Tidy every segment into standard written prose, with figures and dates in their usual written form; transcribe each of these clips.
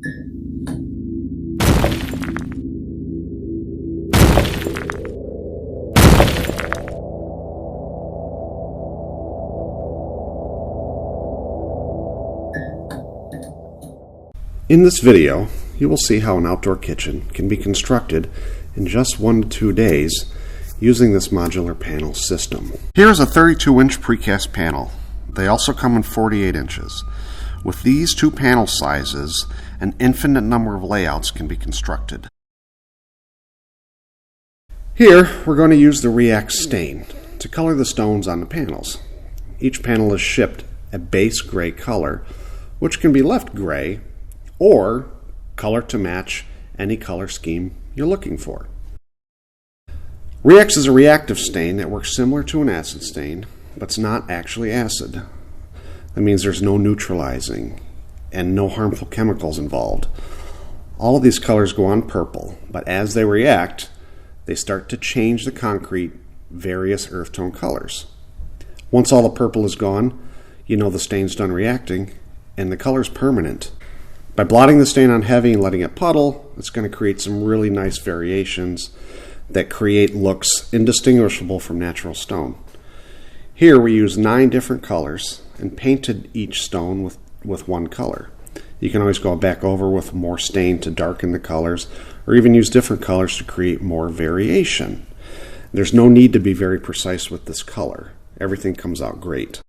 In this video, you will see how an outdoor kitchen can be constructed in just 1 to 2 days using this modular panel system. Here's a 32-inch precast panel. They also come in 48 inches. With these two panel sizes, an infinite number of layouts can be constructed. Here, we're going to use the React stain to color the stones on the panels. Each panel is shipped a base gray color, which can be left gray or color to match any color scheme you're looking for. React is a reactive stain that works similar to an acid stain, but it's not actually acid. That means there's no neutralizing and no harmful chemicals involved. All of these colors go on purple, but as they react, they start to change the concrete various earth tone colors. Once all the purple is gone, you know the stain's done reacting and the color's permanent. By blotting the stain on heavy and letting it puddle, it's going to create some really nice variations that create looks indistinguishable from natural stone. Here we use 9 different colors and painted each stone with one color. You can always go back over with more stain to darken the colors, or even use different colors to create more variation. There's no need to be very precise with this color. Everything comes out great.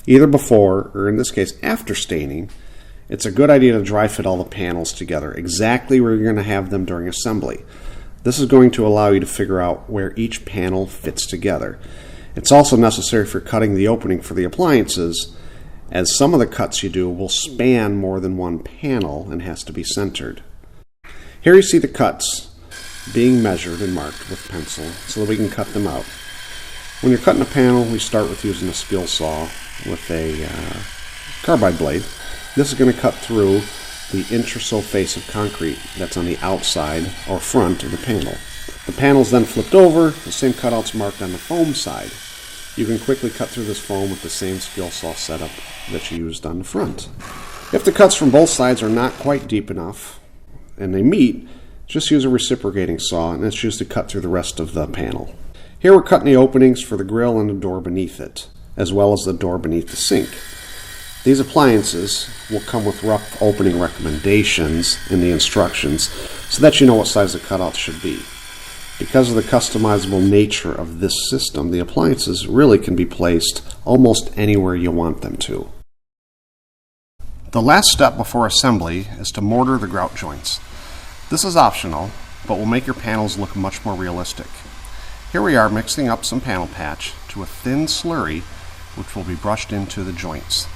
Either before, or in this case after staining, it's a good idea to dry fit all the panels together exactly where you're going to have them during assembly. This is going to allow you to figure out where each panel fits together. It's also necessary for cutting the opening for the appliances, as some of the cuts you do will span more than one panel and has to be centered. Here you see the cuts being measured and marked with pencil so that we can cut them out. When you're cutting a panel, we start with using a skill saw with a carbide blade. This is going to cut through the inch or so face of concrete that's on the outside or front of the panel. The panel's then flipped over, the same cutouts marked on the foam side. You can quickly cut through this foam with the same skill saw setup that you used on the front. If the cuts from both sides are not quite deep enough and they meet, just use a reciprocating saw and it's used to cut through the rest of the panel. Here we're cutting the openings for the grill and the door beneath it, as well as the door beneath the sink. These appliances will come with rough opening recommendations in the instructions so that you know what size the cutouts should be. Because of the customizable nature of this system, the appliances really can be placed almost anywhere you want them to. The last step before assembly is to mortar the grout joints. This is optional, but will make your panels look much more realistic. Here we are mixing up some panel patch to a thin slurry which will be brushed into the joints.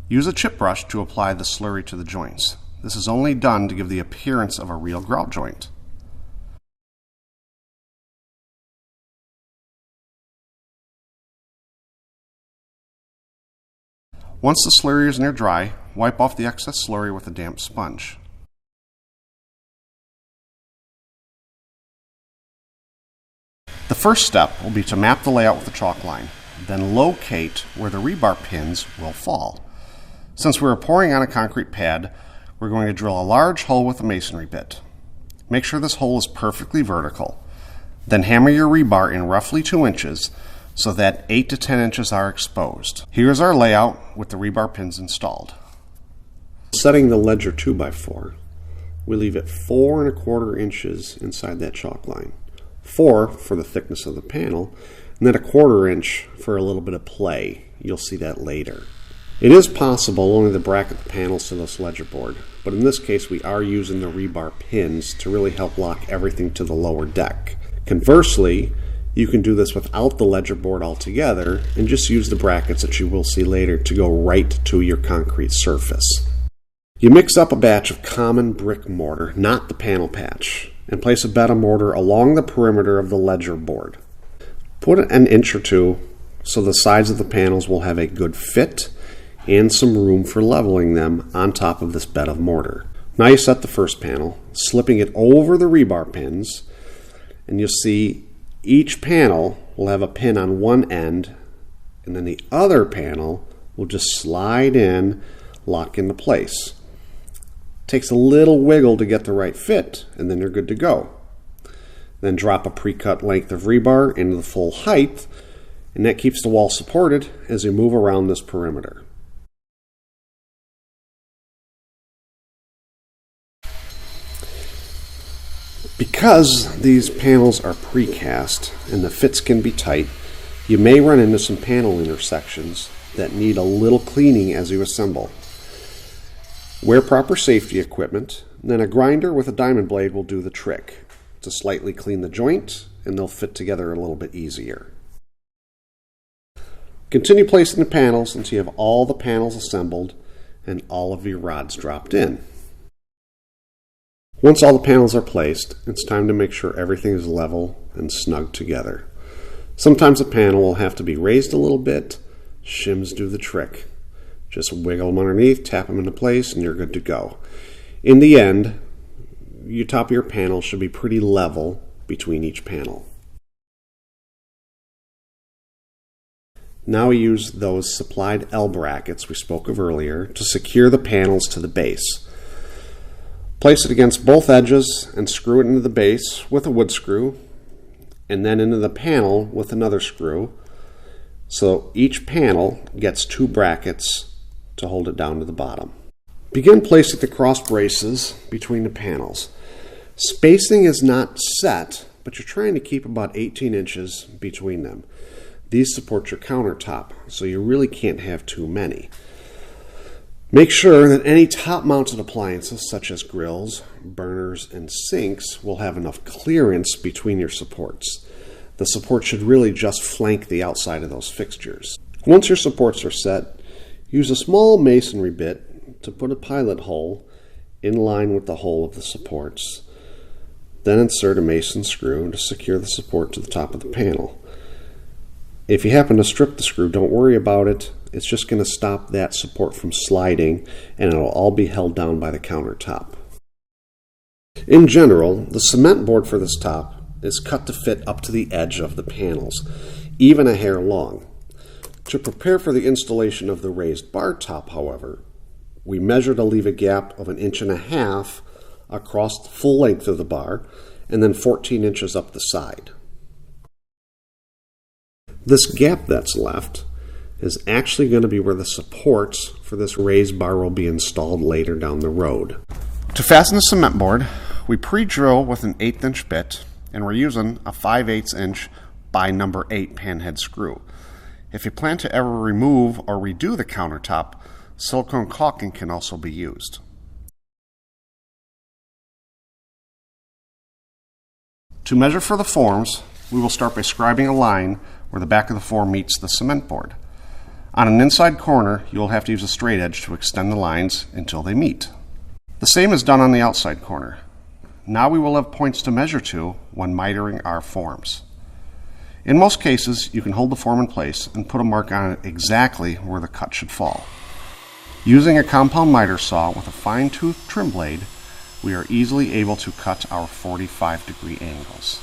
Use a chip brush to apply the slurry to the joints. This is only done to give the appearance of a real grout joint. Once the slurry is near dry, wipe off the excess slurry with a damp sponge. The first step will be to map the layout with a chalk line, then locate where the rebar pins will fall. Since we're pouring on a concrete pad, we're going to drill a large hole with a masonry bit. Make sure this hole is perfectly vertical. Then hammer your rebar in roughly 2 inches so that 8 to 10 inches are exposed. Here's our layout with the rebar pins installed. Setting the ledger 2x4, we leave it 4 1/4 inches inside that chalk line. 4 for the thickness of the panel, and then 1/4 inch for a little bit of play. You'll see that later. It is possible only to bracket the panels to this ledger board, but in this case we are using the rebar pins to really help lock everything to the lower deck. Conversely, you can do this without the ledger board altogether and just use the brackets that you will see later to go right to your concrete surface. You mix up a batch of common brick mortar, not the panel patch, and place a bed of mortar along the perimeter of the ledger board. Put an inch or two so the sides of the panels will have a good fit and some room for leveling them on top of this bed of mortar. Now you set the first panel, slipping it over the rebar pins, and you'll see each panel will have a pin on one end, and then the other panel will just slide in, lock into place. Takes a little wiggle to get the right fit, and then you're good to go. Then drop a pre-cut length of rebar into the full height, and that keeps the wall supported as you move around this perimeter. Because these panels are precast and the fits can be tight, you may run into some panel intersections that need a little cleaning as you assemble. Wear proper safety equipment, then a grinder with a diamond blade will do the trick to slightly clean the joint, and they'll fit together a little bit easier. Continue placing the panels until you have all the panels assembled and all of your rods dropped in. Once all the panels are placed, it's time to make sure everything is level and snug together. Sometimes a panel will have to be raised a little bit. Shims do the trick. Just wiggle them underneath, tap them into place, and you're good to go. In the end, your top of your panel should be pretty level between each panel. Now we use those supplied L brackets we spoke of earlier to secure the panels to the base. Place it against both edges and screw it into the base with a wood screw, and then into the panel with another screw, so each panel gets 2 brackets to hold it down to the bottom. Begin placing the cross braces between the panels. Spacing is not set, but you're trying to keep about 18 inches between them. These support your countertop, so you really can't have too many. Make sure that any top-mounted appliances such as grills, burners, and sinks will have enough clearance between your supports. The support should really just flank the outside of those fixtures. Once your supports are set, use a small masonry bit to put a pilot hole in line with the hole of the supports. Then insert a mason screw to secure the support to the top of the panel. If you happen to strip the screw, don't worry about it. It's just going to stop that support from sliding, and it'll all be held down by the countertop. In general, the cement board for this top is cut to fit up to the edge of the panels, even a hair long. To prepare for the installation of the raised bar top, however, we measure to leave a gap of 1.5 inches across the full length of the bar, and then 14 inches up the side. This gap that's left is actually going to be where the supports for this raised bar will be installed later down the road. To fasten the cement board, we pre-drill with an 1/8 inch bit, and we're using a 5/8 inch by number 8 panhead screw. If you plan to ever remove or redo the countertop, silicone caulking can also be used. To measure for the forms, we will start by scribing a line where the back of the form meets the cement board. On an inside corner, you will have to use a straight edge to extend the lines until they meet. The same is done on the outside corner. Now we will have points to measure to when mitering our forms. In most cases, you can hold the form in place and put a mark on it exactly where the cut should fall. Using a compound miter saw with a fine-toothed trim blade, we are easily able to cut our 45-degree angles.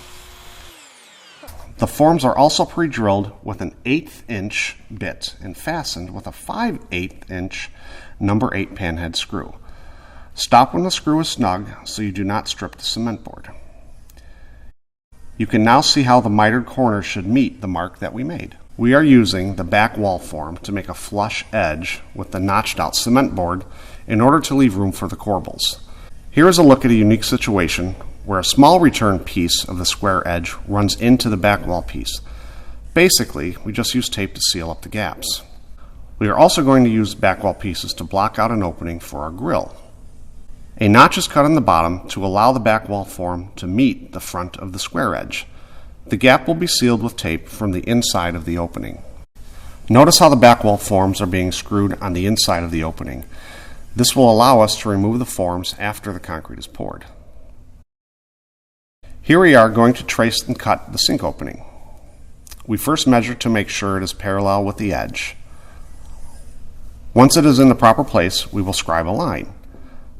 The forms are also pre-drilled with an 1/8 inch bit and fastened with a 5/8 inch number 8 panhead screw. Stop when the screw is snug so you do not strip the cement board. You can now see how the mitered corner should meet the mark that we made. We are using the back wall form to make a flush edge with the notched out cement board in order to leave room for the corbels. Here is a look at a unique situation where a small return piece of the square edge runs into the back wall piece. Basically, we just use tape to seal up the gaps. We are also going to use back wall pieces to block out an opening for our grill. A notch is cut on the bottom to allow the back wall form to meet the front of the square edge. The gap will be sealed with tape from the inside of the opening. Notice how the back wall forms are being screwed on the inside of the opening. This will allow us to remove the forms after the concrete is poured. Here we are going to trace and cut the sink opening. We first measure to make sure it is parallel with the edge. Once it is in the proper place, we will scribe a line.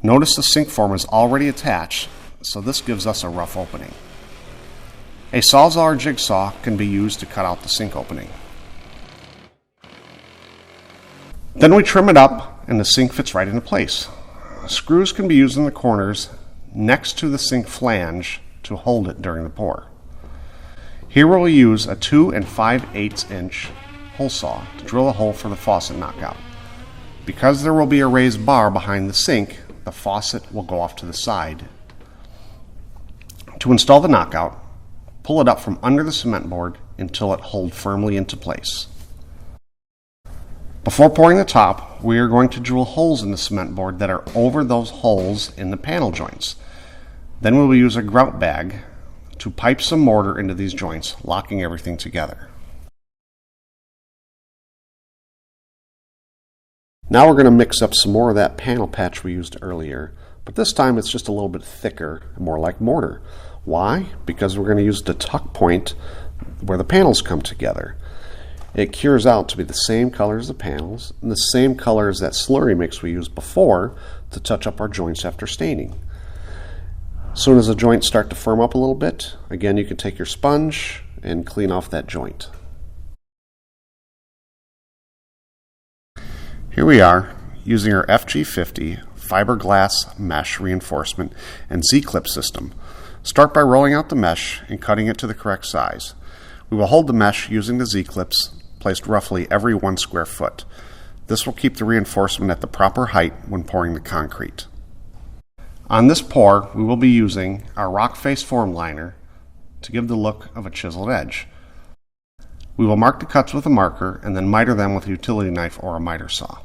Notice the sink form is already attached, so this gives us a rough opening. A Sawzall or jigsaw can be used to cut out the sink opening. Then we trim it up and the sink fits right into place. screws can be used in the corners next to the sink flange to hold it during the pour. Here we'll use a 2 5/8 inch hole saw to drill a hole for the faucet knockout. Because there will be a raised bar behind the sink, the faucet will go off to the side. To install the knockout, pull it up from under the cement board until it holds firmly into place. Before pouring the top, we are going to drill holes in the cement board that are over those holes in the panel joints. Then we will use a grout bag to pipe some mortar into these joints, locking everything together. Now we're going to mix up some more of that panel patch we used earlier, but this time it's just a little bit thicker and more like mortar. Why? Because we're going to use the tuck point where the panels come together. It cures out to be the same color as the panels and the same color as that slurry mix we used before to touch up our joints after staining. As soon as the joints start to firm up a little bit, again you can take your sponge and clean off that joint. Here we are using our FG50 fiberglass mesh reinforcement and Z-clip system. Start by rolling out the mesh and cutting it to the correct size. We will hold the mesh using the Z-clips placed roughly every 1 square foot. This will keep the reinforcement at the proper height when pouring the concrete. On this pour, we will be using our rock face form liner to give the look of a chiseled edge. We will mark the cuts with a marker and then miter them with a utility knife or a miter saw.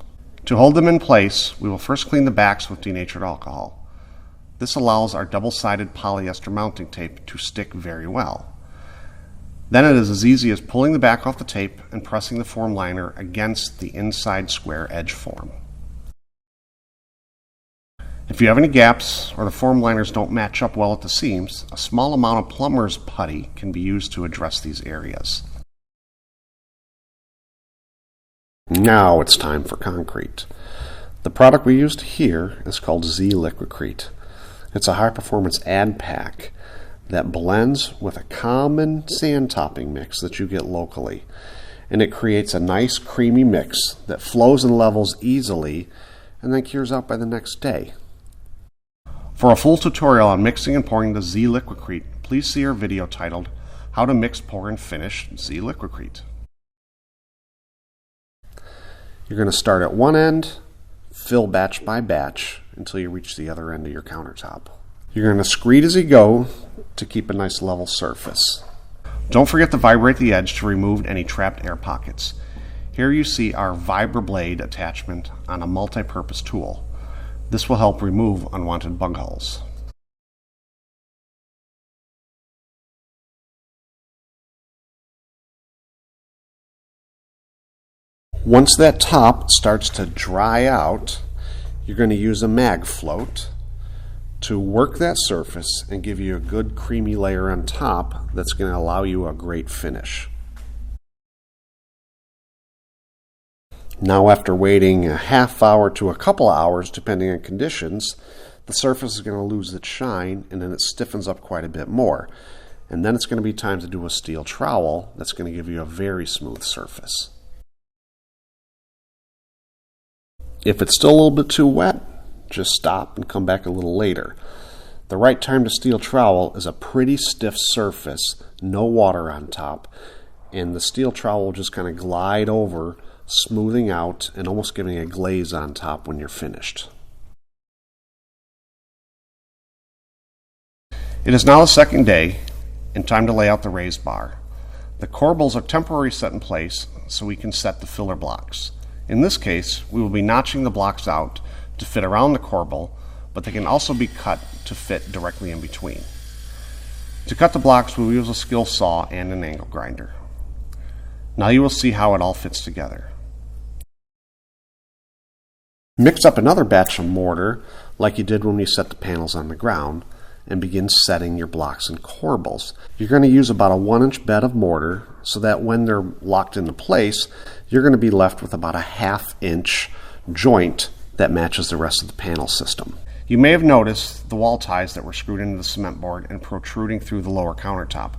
To hold them in place, we will first clean the backs with denatured alcohol. This allows our double-sided polyester mounting tape to stick very well. Then it is as easy as pulling the back off the tape and pressing the form liner against the inside square edge form. If you have any gaps or the form liners don't match up well at the seams, a small amount of plumber's putty can be used to address these areas. Now it's time for concrete. The product we used here is called Z-Liquicrete. It's a high-performance ad pack that blends with a common sand topping mix that you get locally, and it creates a nice creamy mix that flows and levels easily and then cures out by the next day. For a full tutorial on mixing and pouring the Z-Liquicrete, please see our video titled How to Mix, Pour, and Finish Z-Liquicrete. You're going to start at one end, fill batch by batch until you reach the other end of your countertop. You're going to screed as you go to keep a nice level surface. Don't forget to vibrate the edge to remove any trapped air pockets. Here you see our vibroblade attachment on a multi-purpose tool. This will help remove unwanted bug holes. Once that top starts to dry out, you're going to use a mag float to work that surface and give you a good creamy layer on top that's going to allow you a great finish. Now, after waiting a half hour to a couple hours, depending on conditions, the surface is going to lose its shine and then it stiffens up quite a bit more. And then it's going to be time to do a steel trowel that's going to give you a very smooth surface. If it's still a little bit too wet, just stop and come back a little later. The right time to steel trowel is a pretty stiff surface, no water on top, and the steel trowel will just kind of glide over, smoothing out and almost giving a glaze on top when you're finished. It is now the second day and time to lay out the raised bar. The corbels are temporarily set in place so we can set the filler blocks. In this case, we will be notching the blocks out to fit around the corbel, but they can also be cut to fit directly in between. To cut the blocks, we will use a skill saw and an angle grinder. Now you will see how it all fits together. Mix up another batch of mortar like you did when we set the panels on the ground and begin setting your blocks and corbels. You're going to use about a 1-inch bed of mortar so that when they're locked into place, you're going to be left with about a 1/2-inch joint that matches the rest of the panel system. You may have noticed the wall ties that were screwed into the cement board and protruding through the lower countertop.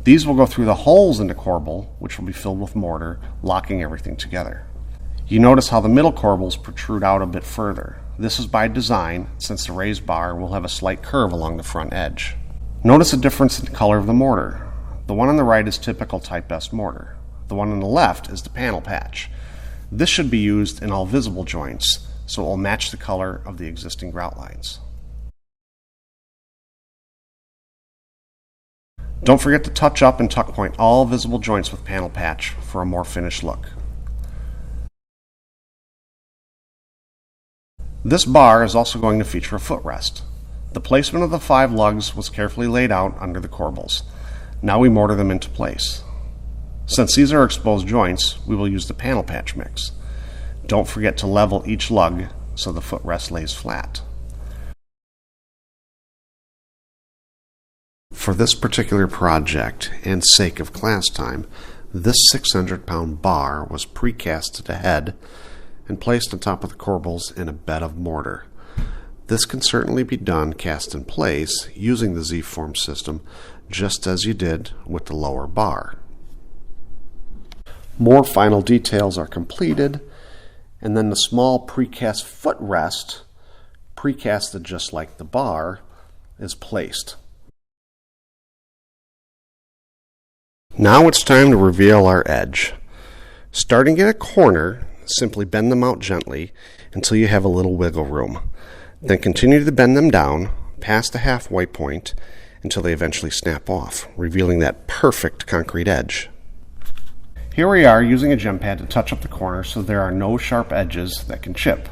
These will go through the holes in the corbel, which will be filled with mortar, locking everything together. You notice how the middle corbels protrude out a bit further. This is by design, since the raised bar will have a slight curve along the front edge. Notice the difference in color of the mortar. The one on the right is typical Type S mortar. The one on the left is the panel patch. This should be used in all visible joints, so it will match the color of the existing grout lines. Don't forget to touch up and tuck point all visible joints with panel patch for a more finished look. This bar is also going to feature a footrest. The placement of the 5 lugs was carefully laid out under the corbels. Now we mortar them into place. Since these are exposed joints, we will use the panel patch mix. Don't forget to level each lug so the footrest lays flat. For this particular project, and sake of class time, this 600-pound bar was precast ahead and placed on top of the corbels in a bed of mortar. This can certainly be done cast in place using the Z-form system, just as you did with the lower bar. More final details are completed, and then the small precast footrest, precasted just like the bar, is placed. Now it's time to reveal our edge. Starting at a corner, simply bend them out gently until you have a little wiggle room. Then continue to bend them down past the halfway point until they eventually snap off, revealing that perfect concrete edge. Here we are using a gem pad to touch up the corner so there are no sharp edges that can chip.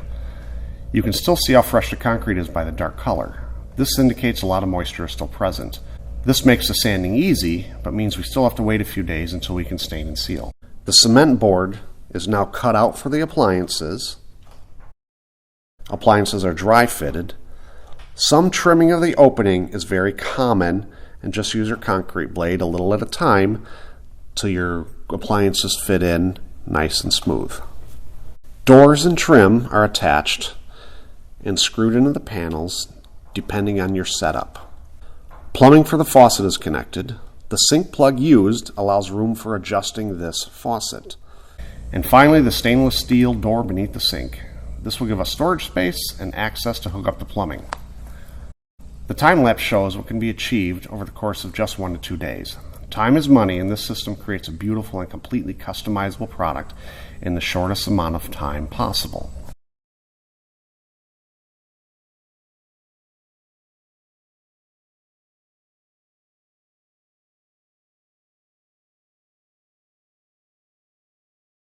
You can still see how fresh the concrete is by the dark color. This indicates a lot of moisture is still present. This makes the sanding easy, but means we still have to wait a few days until we can stain and seal. The cement board is now cut out for the appliances. Appliances are dry fitted. Some trimming of the opening is very common, and just use your concrete blade a little at a time till your appliances fit in nice and smooth. Doors and trim are attached and screwed into the panels depending on your setup. Plumbing for the faucet is connected. The sink plug used allows room for adjusting this faucet. And finally, the stainless steel door beneath the sink. This will give us storage space and access to hook up the plumbing. The time lapse shows what can be achieved over the course of just 1 to 2 days. Time is money, and this system creates a beautiful and completely customizable product in the shortest amount of time possible.